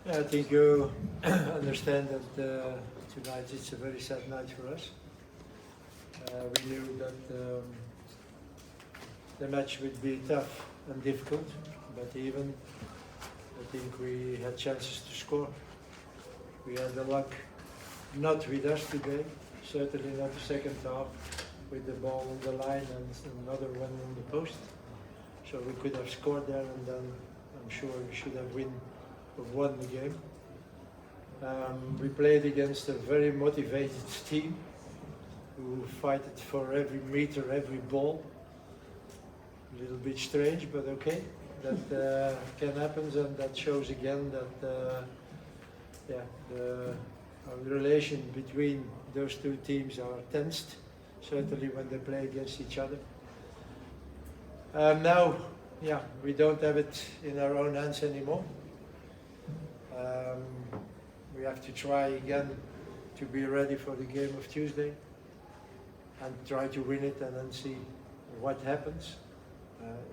Yeah, I think you understand that tonight it's a very sad night for us. We knew that the match would be tough and difficult, but even I think we had chances to score. We had the luck not with us today, certainly not the second half with the ball on the line and another one on the post. So we could have scored there and then I'm sure we should have won the game. We played against a very motivated team who fight for every meter, every ball. A little bit strange, but okay. That can happen, and that shows again that our relation between those two teams are tensed, certainly when they play against each other. Now, we don't have it in our own hands anymore. We have to try again to be ready for the game of Tuesday and try to win it and then see what happens.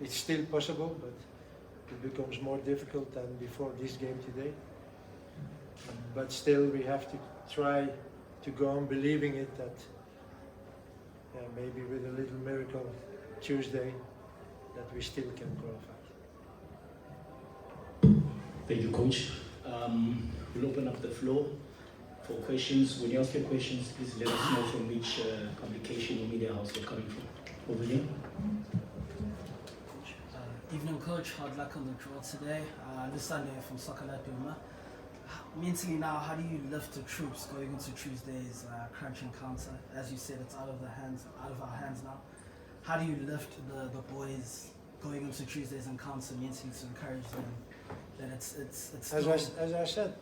It's still possible, but it becomes more difficult than before this game today. But still, we have to try to go on believing it that maybe with a little miracle Tuesday that we still can qualify. Thank you, Coach. We'll open up the floor for questions. When you ask your questions, please let us know from which publication or media house you're coming from. Over here. Evening, Coach. Hard luck on the draw today. This Sunday from Soccer Laduma. Mentally now, how do you lift the troops going into Tuesday's crunch encounter? As you said, it's out of our hands now. How do you lift the boys going into Tuesday's encounter mentally to encourage them that it's still... As I said,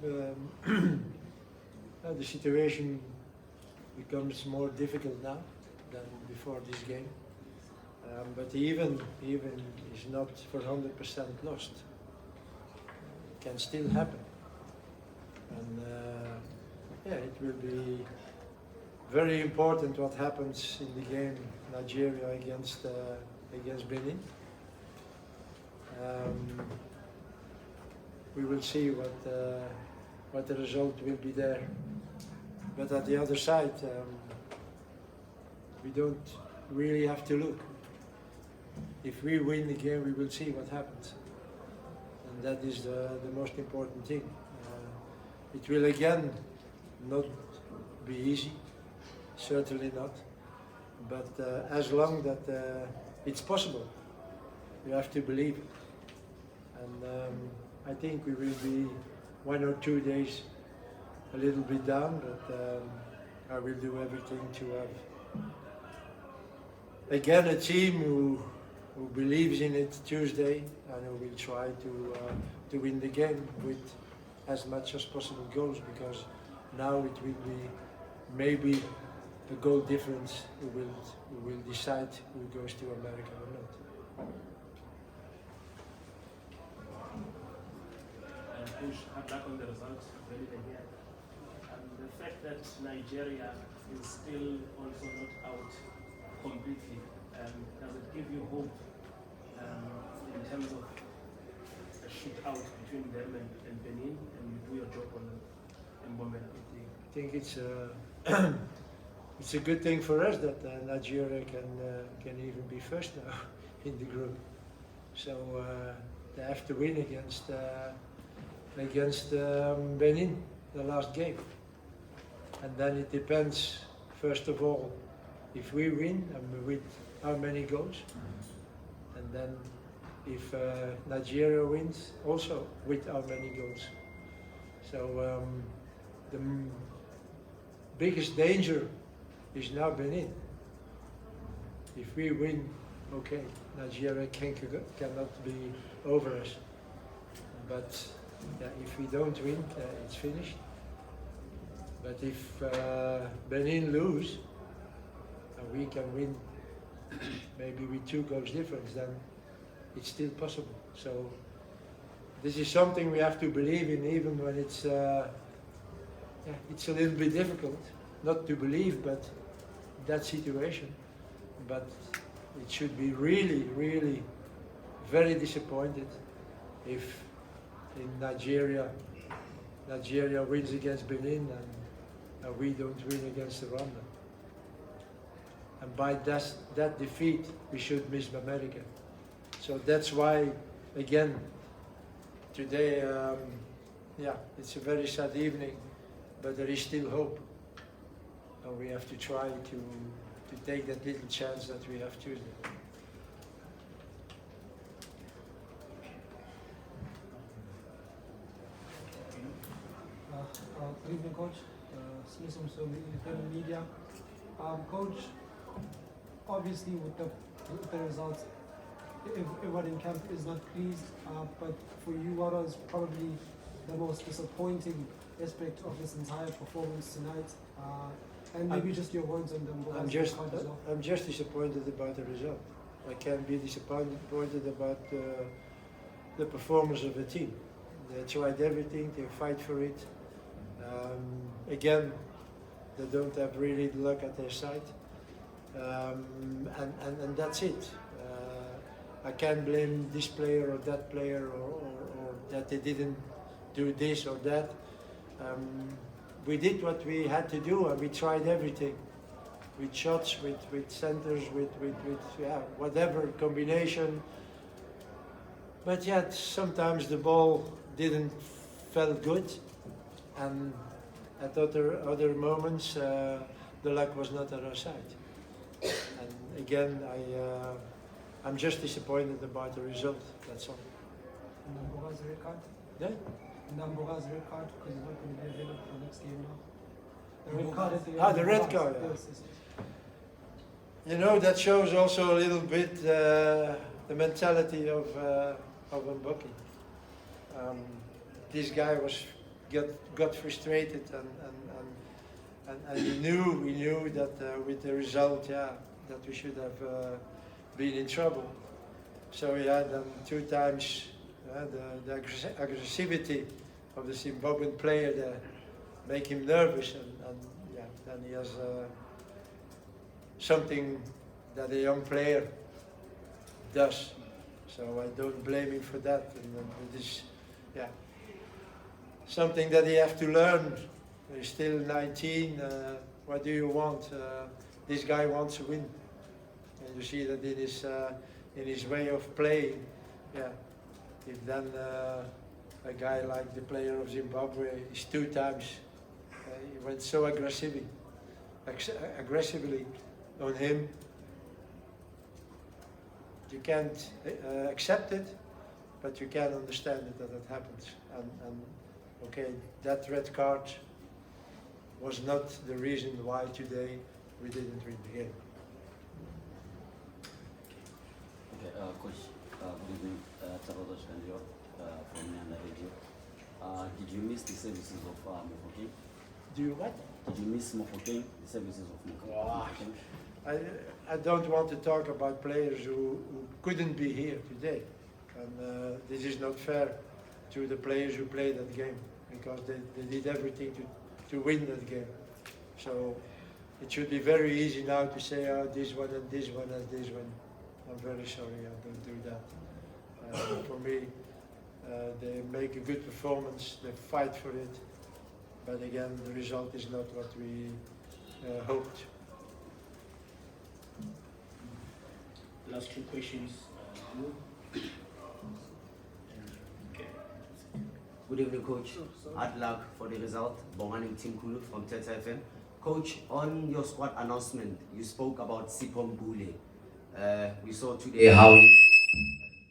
the situation becomes more difficult now than before this game. But even is not for 100% lost. It can still happen. And it will be very important what happens in the game Nigeria against Benin. We will see what the result will be there. But at the other side, we don't really have to look. If we win the game, we will see what happens. And that is the most important thing. It will again not be easy, certainly not. But as long that it's possible, you have to believe it. And I think we will be 1 or 2 days a little bit down, but I will do everything to have again a team who believes in it Tuesday and who will try to win the game with as much as possible goals, because now it will be maybe a goal difference who will decide who goes to America or not. Coach, hard luck on the results. Here. The fact that Nigeria is still also not out completely, does it give you hope in terms of a shootout between them and Benin, and you do your job on Mbokazi? I think it's a good thing for us that Nigeria can even be first now in the group. So they have to win against Benin, the last game. And then it depends, first of all, if we win and with how many goals. And then if Nigeria wins, also with how many goals. So the biggest danger is now Benin. If we win, okay, Nigeria cannot be over us. But if we don't win, it's finished. But if Benin lose, and we can win maybe with 2 goals difference, then it's still possible. So this is something we have to believe in, even when it's a little bit difficult not to believe, but that situation. But it should be really, really very disappointed if in Nigeria Nigeria wins against Benin and we don't win against Rwanda. And by that defeat, we should miss America. So that's why, again, today, yeah, it's a very sad evening, but there is still hope. And we have to try to take that little chance that we have Tuesday. Good evening, Coach. Smith from the independent media. Coach, obviously with the results, everyone in camp is not pleased, but for you, what was probably the most disappointing aspect of this entire performance tonight? And maybe just your words on them. I'm just disappointed about the result. I can't be disappointed about the performance of the team. They tried everything, they fight for it. Again, they don't have really the luck at their side. And that's it. I can't blame this player or that player or that they didn't do this or that. We did what we had to do and we tried everything. With shots, with centers, with yeah, whatever combination. But yet sometimes the ball didn't felt good, and at other moments the luck was not on our side. And again, I'm just disappointed about the result. That's all. Mbokazi Red Card. Yeah. Mbokazi Red Card because he's not going to be available for the next game now. The red card at the end. The red card. Yeah. Yes. You know, that shows also a little bit the mentality of Mbokazi. This guy got frustrated and he knew that with the result, yeah, that we should have been in trouble. So he had 2 times the aggressivity of the Zimbabwean player there make him nervous, and yeah, then he has something that a young player does. So I don't blame him for that. And it is, yeah, something that he has to learn. He's still 19. What do you want? This guy wants to win, and you see that in his way of playing. Yeah, if then a guy like the player of Zimbabwe is 2 times, he went so aggressively on him. You can't accept it, but you can understand it that it happens. And okay, that red card was not the reason why today we didn't win the game. Okay, Coach, good evening. Tarodosh Kandio from Nyanda Radio. Did you miss the services of Mofokeng? Do you what? Did you miss Mofokeng, the services of Mofokeng? I don't want to talk about players who couldn't be here today. And this is not fair to the players who played that game, because they did everything to win that game. So it should be very easy now to say, oh, this one and this one and this one. I'm very sorry, I don't do that. For me, they make a good performance, they fight for it, but again, the result is not what we hoped. Last 2 questions. Okay. Good evening, Coach. Hard luck for the result. Bongani Team Kulu from Teta FM. Coach, on your squad announcement, you spoke about Sipho Mbule. We saw today how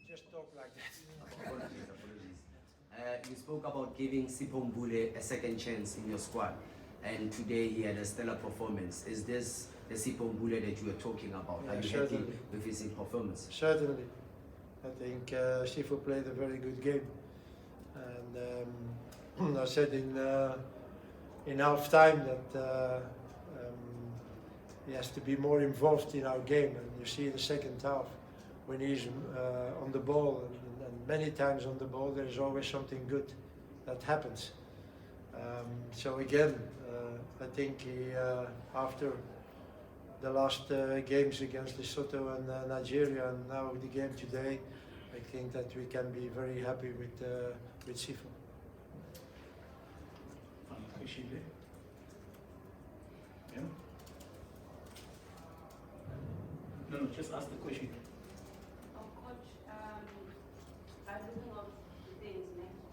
Just talk like that. Apologies. You spoke about giving Sipho Mbule a second chance in your squad, and today he had a stellar performance. Is this the Sipho Mbule that you were talking about? Yeah, Are you certainly. happy with his performance? Certainly. I think Sipho played a very good game. And I said in half time that he has to be more involved in our game. And you see in the second half, when he's on the ball, and many times on the ball, there's always something good that happens. So again, I think he, after the last games against Lesotho and Nigeria, and now the game today, I think that we can be very happy with Sipho. question there. Yeah? No, just ask the question. Coach, I'm looking at the things next.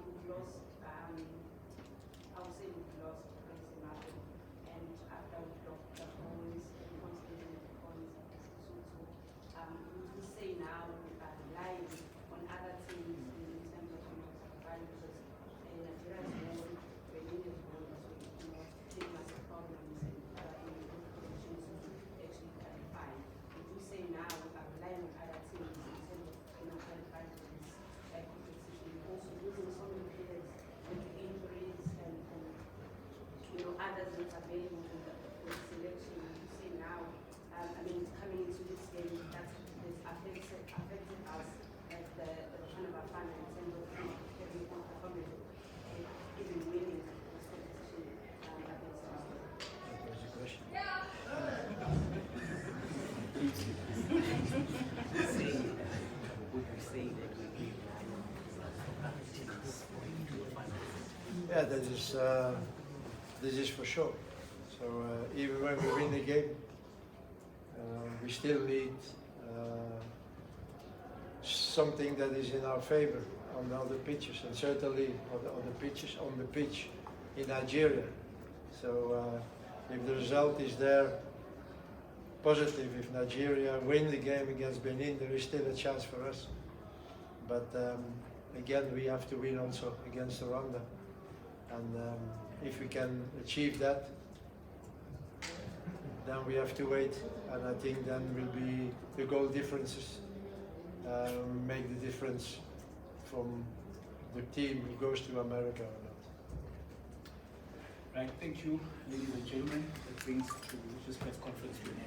We've lost, I would say we've lost Zimbabwe, and after we've lost the points, the constantly the points of Lesotho, would you say now we are relying on other teams in terms of value because Nigeria is won, Benin is won, so giving us problems and conditions to actually qualify. Would you say now we are relying on other teams in terms of qualifying for this competition? Also losing so many players with injuries and others not available for the selection. Would you say now, coming into this game, that has affected us as the Bafana in terms of having on performance, even winning this competition against us? That was the question. Would you say that we gave Yeah, this is for sure. So even when we win the game, we still need something that is in our favor on the other pitches, and certainly on the pitch in Nigeria. So if the result is there, positive, if Nigeria win the game against Benin, there is still a chance for us. But again, we have to win also against Rwanda. And if we can achieve that, then we have to wait. And I think then will be the goal differences make the difference from the team who goes to America or not. Right, thank you, ladies and gentlemen. That brings the press conference to an end.